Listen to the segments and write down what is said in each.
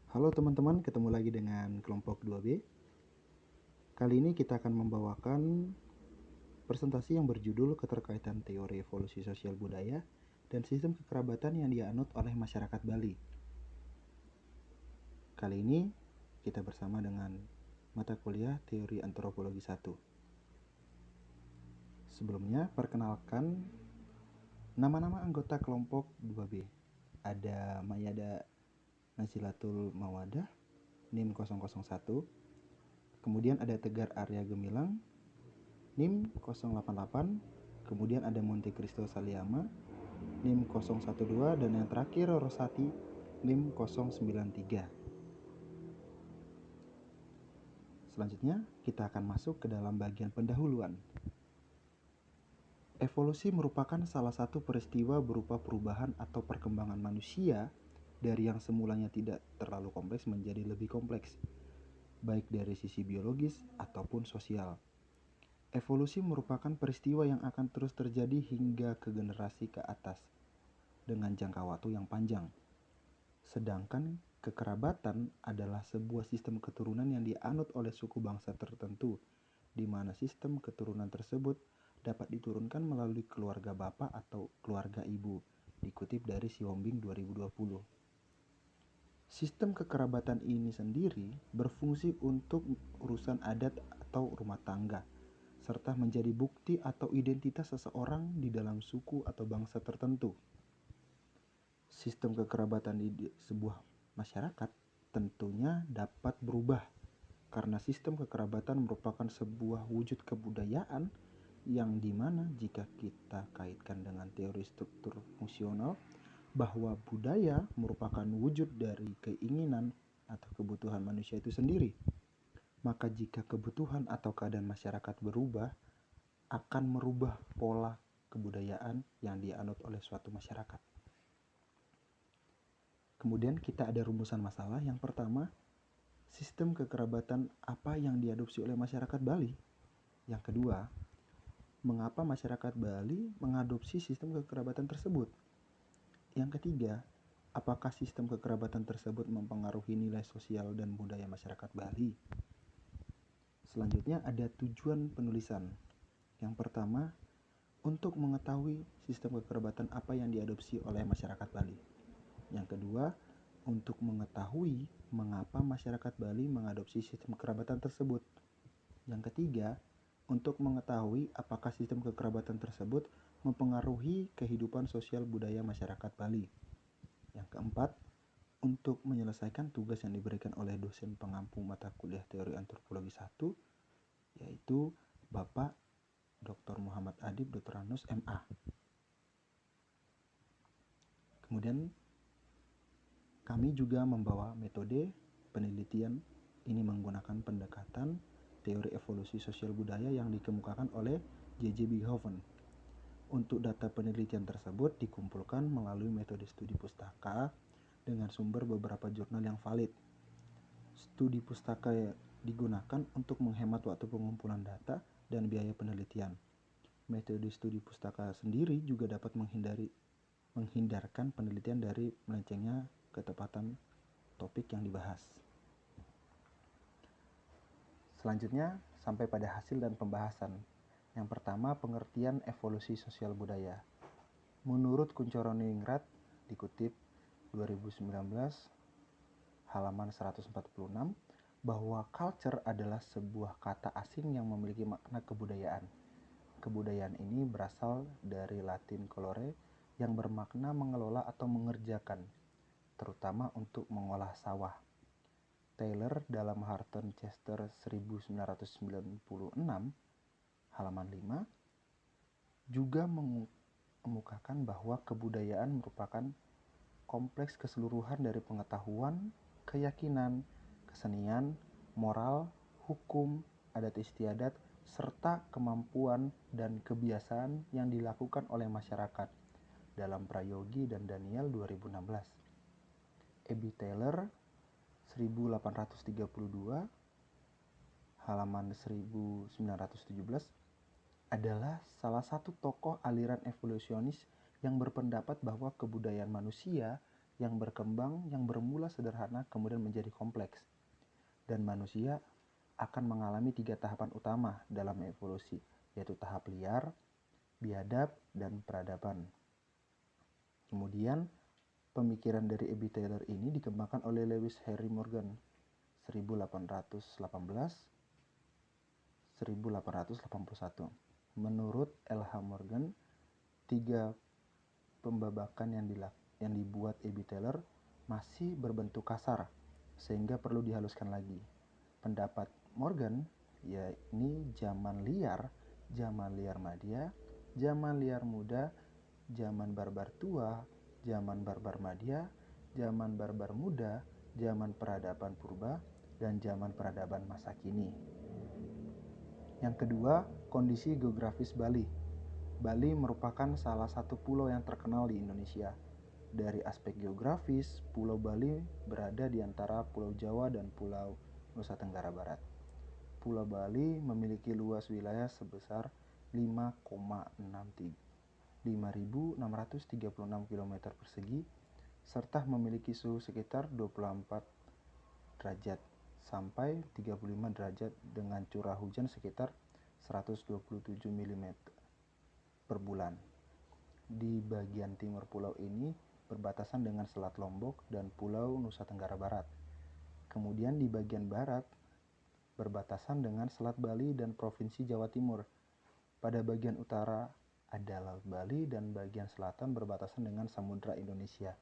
Halo teman-teman, ketemu lagi dengan kelompok 2B. Kali ini kita akan membawakan presentasi yang berjudul Keterkaitan Teori Evolusi Sosial Budaya dan Sistem Kekerabatan yang dianut oleh masyarakat Bali. Kali ini kita bersama dengan mata kuliah Teori Antropologi 1. Sebelumnya, perkenalkan nama-nama anggota kelompok 2B. Ada Mayada Nazilatul Mawadah, NIM 001. Kemudian ada Tegar Arya Gemilang, NIM 088. Kemudian ada Monte Cristo Saliama, NIM 012. Dan yang terakhir Rosati, NIM 093. Selanjutnya kita akan masuk ke dalam bagian pendahuluan. Evolusi merupakan salah satu peristiwa berupa perubahan atau perkembangan manusia dari yang semulanya tidak terlalu kompleks menjadi lebih kompleks, baik dari sisi biologis ataupun sosial. Evolusi merupakan peristiwa yang akan terus terjadi hingga ke generasi ke atas dengan jangka waktu yang panjang. Sedangkan kekerabatan adalah sebuah sistem keturunan yang dianut oleh suku bangsa tertentu, di mana sistem keturunan tersebut dapat diturunkan melalui keluarga bapak atau keluarga ibu, dikutip dari Siombing 2020. Sistem kekerabatan ini sendiri berfungsi untuk urusan adat atau rumah tangga, serta menjadi bukti atau identitas seseorang di dalam suku atau bangsa tertentu. Sistem kekerabatan di sebuah masyarakat tentunya dapat berubah karena sistem kekerabatan merupakan sebuah wujud kebudayaan yang dimana jika kita kaitkan dengan teori struktur fungsional bahwa budaya merupakan wujud dari keinginan atau kebutuhan manusia itu sendiri. Maka jika kebutuhan atau keadaan masyarakat berubah, akan merubah pola kebudayaan yang dianut oleh suatu masyarakat. Kemudian kita ada rumusan masalah. Yang pertama, sistem kekerabatan apa yang diadopsi oleh masyarakat Bali? Yang kedua, mengapa masyarakat Bali mengadopsi sistem kekerabatan tersebut? Yang ketiga, apakah sistem kekerabatan tersebut mempengaruhi nilai sosial dan budaya masyarakat Bali? Selanjutnya ada tujuan penulisan. Yang pertama, untuk mengetahui sistem kekerabatan apa yang diadopsi oleh masyarakat Bali. Yang kedua, untuk mengetahui mengapa masyarakat Bali mengadopsi sistem kekerabatan tersebut. Yang ketiga, untuk mengetahui apakah sistem kekerabatan tersebut mempengaruhi kehidupan sosial budaya masyarakat Bali. Yang keempat, untuk menyelesaikan tugas yang diberikan oleh dosen pengampu mata kuliah Teori Antropologi 1, yaitu Bapak Dr. Muhammad Adib Dr. Anus MA. Kemudian kami juga membawa metode penelitian. Ini menggunakan pendekatan teori evolusi sosial budaya yang dikemukakan oleh J.J. Bighofen. Untuk data penelitian tersebut dikumpulkan melalui metode studi pustaka dengan sumber beberapa jurnal yang valid. Studi pustaka digunakan untuk menghemat waktu pengumpulan data dan biaya penelitian. Metode studi pustaka sendiri juga dapat menghindarkan penelitian dari melencengnya ketepatan topik yang dibahas. Selanjutnya sampai pada hasil dan pembahasan. Yang pertama, pengertian evolusi sosial budaya. Menurut Kuncoro Ningrat, dikutip 2019 halaman 146, bahwa culture adalah sebuah kata asing yang memiliki makna kebudayaan. Kebudayaan ini berasal dari Latin colore yang bermakna mengelola atau mengerjakan, terutama untuk mengolah sawah. Taylor dalam Harton Chester 1996 halaman 5 juga mengemukakan bahwa kebudayaan merupakan kompleks keseluruhan dari pengetahuan, keyakinan, kesenian, moral, hukum, adat istiadat, serta kemampuan dan kebiasaan yang dilakukan oleh masyarakat dalam Prayogi dan Daniel 2016. Abby Taylor 1832 halaman 1917 adalah salah satu tokoh aliran evolusionis yang berpendapat bahwa kebudayaan manusia yang berkembang, yang bermula sederhana kemudian menjadi kompleks. Dan manusia akan mengalami 3 tahapan utama dalam evolusi, yaitu tahap liar, biadab, dan peradaban. Kemudian, pemikiran dari E.B. Taylor ini dikembangkan oleh Lewis Henry Morgan 1818-1881. Menurut L.H. Morgan, 3 pembabakan yang dibuat E.B. Taylor masih berbentuk kasar, sehingga perlu dihaluskan lagi. Pendapat Morgan, yakni zaman liar madya, zaman liar muda, zaman barbar tua, zaman barbar madya, zaman barbar muda, zaman peradaban purba, dan zaman peradaban masa kini. Yang kedua, kondisi geografis Bali. Bali merupakan salah satu pulau yang terkenal di Indonesia. Dari aspek geografis, Pulau Bali berada di antara Pulau Jawa dan Pulau Nusa Tenggara Barat. Pulau Bali memiliki luas wilayah sebesar 5,636 km persegi serta memiliki suhu sekitar 24 derajat sampai 35 derajat dengan curah hujan sekitar 127 mm per bulan. Di bagian timur pulau ini berbatasan dengan Selat Lombok dan Pulau Nusa Tenggara Barat. Kemudian di bagian barat berbatasan dengan Selat Bali dan Provinsi Jawa Timur. Pada bagian utara ada Laut Bali dan bagian selatan berbatasan dengan Samudra Indonesia.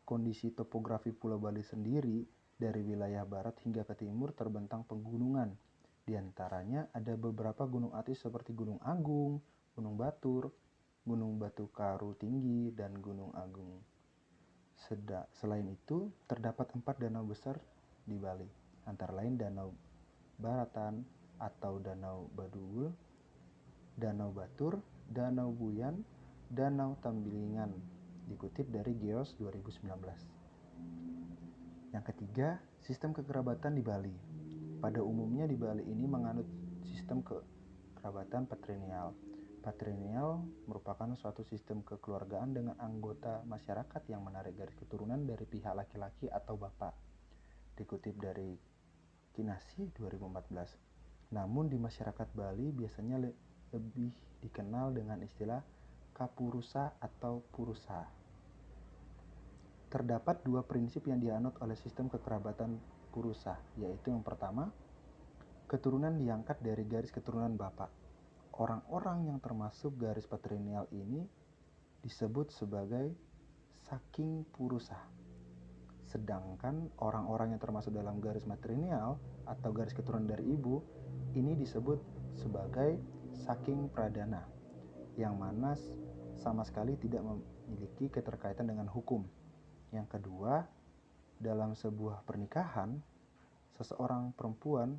Kondisi topografi Pulau Bali sendiri dari wilayah barat hingga ke timur terbentang pegunungan. Di antaranya ada beberapa gunung api seperti Gunung Agung, Gunung Batur, Gunung Batu Karu Tinggi, dan Gunung Agung. Selain itu, terdapat 4 danau besar di Bali, antara lain Danau Baratan atau Danau Baduul, Danau Batur, Danau Buyan, Danau Tambilingan, dikutip dari Geos 2019. Yang ketiga, sistem kekerabatan di Bali. Pada umumnya di Bali ini menganut sistem kekerabatan patrilineal. Patrilineal merupakan suatu sistem kekeluargaan dengan anggota masyarakat yang menarik garis keturunan dari pihak laki-laki atau bapak, dikutip dari Kinasih 2014. Namun di masyarakat Bali biasanya lebih dikenal dengan istilah kapurusa atau purusa. Terdapat 2 prinsip yang dianut oleh sistem kekerabatan purusa, yaitu yang pertama, keturunan diangkat dari garis keturunan bapak. Orang-orang yang termasuk garis patrilineal ini disebut sebagai saking purusa. Sedangkan orang-orang yang termasuk dalam garis matrilineal atau garis keturunan dari ibu ini disebut sebagai saking pradana, yang mana sama sekali tidak memiliki keterkaitan dengan hukum. Yang kedua, dalam sebuah pernikahan, seseorang perempuan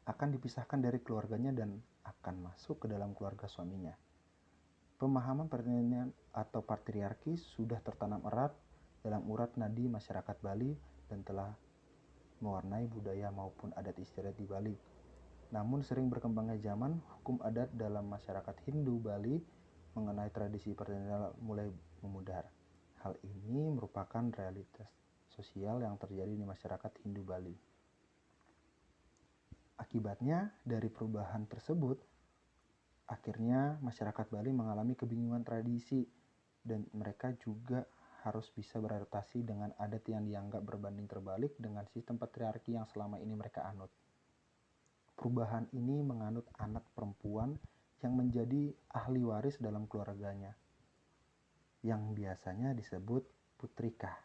akan dipisahkan dari keluarganya dan akan masuk ke dalam keluarga suaminya. Pemahaman patrilineal atau patriarki sudah tertanam erat dalam urat nadi masyarakat Bali dan telah mewarnai budaya maupun adat istiadat di Bali. Namun sering berkembangnya zaman, hukum adat dalam masyarakat Hindu Bali mengenai tradisi patrilineal mulai memudar. Hal ini merupakan realitas sosial yang terjadi di masyarakat Hindu Bali. Akibatnya, dari perubahan tersebut, akhirnya masyarakat Bali mengalami kebingungan tradisi dan mereka juga harus bisa beradaptasi dengan adat yang dianggap berbanding terbalik dengan sistem patriarki yang selama ini mereka anut. Perubahan ini menganut anak perempuan yang menjadi ahli waris dalam keluarganya, yang biasanya disebut putrika.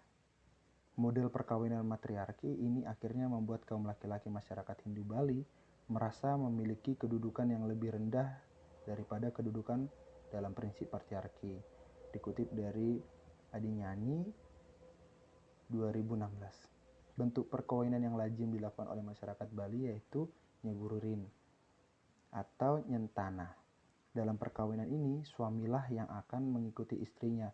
Model perkawinan matriarki ini akhirnya membuat kaum laki-laki masyarakat Hindu Bali merasa memiliki kedudukan yang lebih rendah daripada kedudukan dalam prinsip patriarki. Dikutip dari Adinyanyi 2016. Bentuk perkawinan yang lazim dilakukan oleh masyarakat Bali yaitu nyegururin atau nyentana. Dalam perkawinan ini, suamilah yang akan mengikuti istrinya,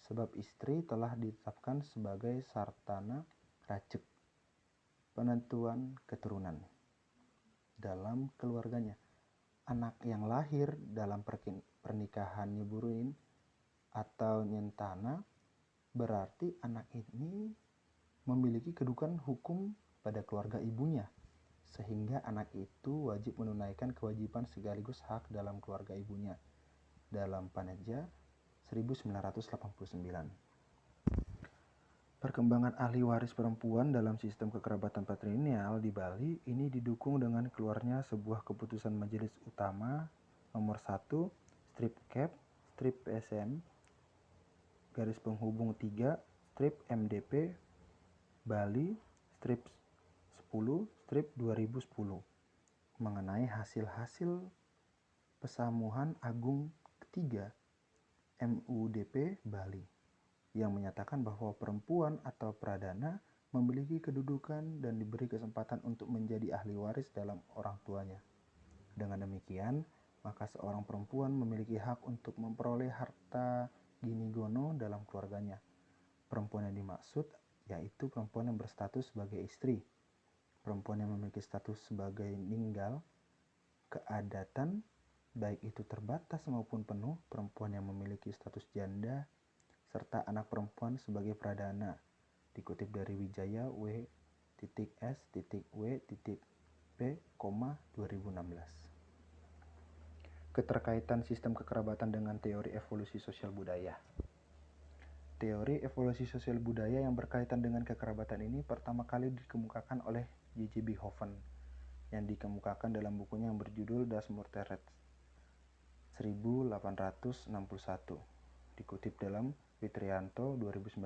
sebab istri telah ditetapkan sebagai sartana racek, penentuan keturunan dalam keluarganya. Anak yang lahir dalam pernikahan nyegururin atau nyentana berarti anak ini memiliki kedudukan hukum pada keluarga ibunya, sehingga anak itu wajib menunaikan kewajiban sekaligus hak dalam keluarga ibunya dalam Paneja 1989. Perkembangan ahli waris perempuan dalam sistem kekerabatan patrilineal di Bali ini didukung dengan keluarnya sebuah keputusan Majelis Utama nomor 1 strip Cap strip PSM garis penghubung 3 strip MDP Bali strip 10 strip 2010 mengenai hasil-hasil Pesamuhan Agung ketiga MUDP Bali yang menyatakan bahwa perempuan atau pradana memiliki kedudukan dan diberi kesempatan untuk menjadi ahli waris dalam orang tuanya. Dengan demikian, maka seorang perempuan memiliki hak untuk memperoleh harta gini gono dalam keluarganya. Perempuan yang dimaksud yaitu perempuan yang berstatus sebagai istri, perempuan yang memiliki status sebagai ninggal, keadatan, baik itu terbatas maupun penuh, perempuan yang memiliki status janda, serta anak perempuan sebagai pradana, dikutip dari Wijaya W.S.W.P, 2016. Keterkaitan sistem kekerabatan dengan teori evolusi sosial budaya. Teori evolusi sosial budaya yang berkaitan dengan kekerabatan ini pertama kali dikemukakan oleh J.J. Hoven yang dikemukakan dalam bukunya yang berjudul Das Murterrecht 1861, dikutip dalam Fitrianto 2019.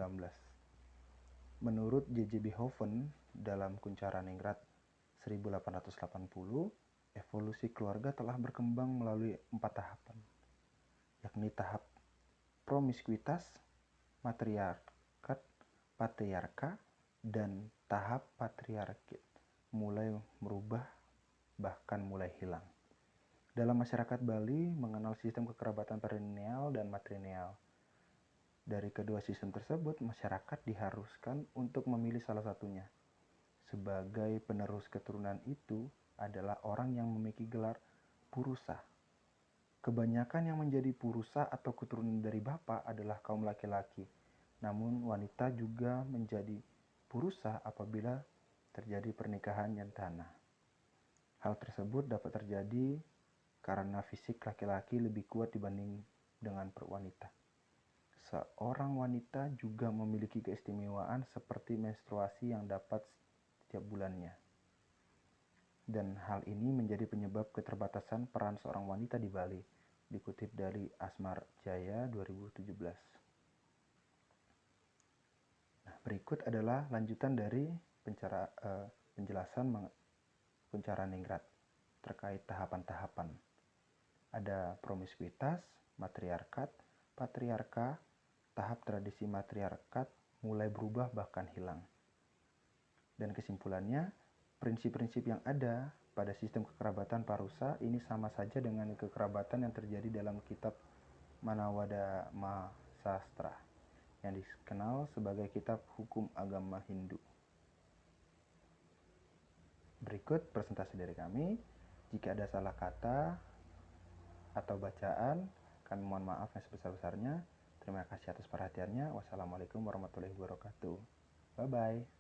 Menurut J.J. Hoven dalam Kuncara Ningrat 1880, evolusi keluarga telah berkembang melalui 4 tahapan, yakni tahap promiskuitas, matriarkat, patriarka, dan tahap patriarkit, mulai merubah bahkan mulai hilang. Dalam masyarakat Bali mengenal sistem kekerabatan patrilineal dan matrilineal. Dari kedua sistem tersebut, masyarakat diharuskan untuk memilih salah satunya. Sebagai penerus keturunan itu adalah orang yang memiliki gelar purusa. Kebanyakan yang menjadi purusa atau keturunan dari bapa adalah kaum laki-laki. Namun wanita juga menjadi purusa apabila terjadi pernikahan jantana. Hal tersebut dapat terjadi karena fisik laki-laki lebih kuat dibanding dengan wanita. Seorang wanita juga memiliki keistimewaan seperti menstruasi yang dapat setiap bulannya. Dan hal ini menjadi penyebab keterbatasan peran seorang wanita di Bali, dikutip dari Asmar Jaya 2017. Nah, berikut adalah lanjutan dari penjelasan Kuncara Ningrat terkait tahapan-tahapan. Ada promiskuitas, matriarkat, patriarka, tahap tradisi matriarkat mulai berubah bahkan hilang. Dan kesimpulannya, prinsip-prinsip yang ada pada sistem kekerabatan parusa ini sama saja dengan kekerabatan yang terjadi dalam kitab Manawada Sastra yang dikenal sebagai kitab hukum agama Hindu. Berikut presentasi dari kami. Jika ada salah kata atau bacaan, kami mohon maaf yang sebesar-besarnya. Terima kasih atas perhatiannya. Wassalamualaikum warahmatullahi wabarakatuh. Bye-bye.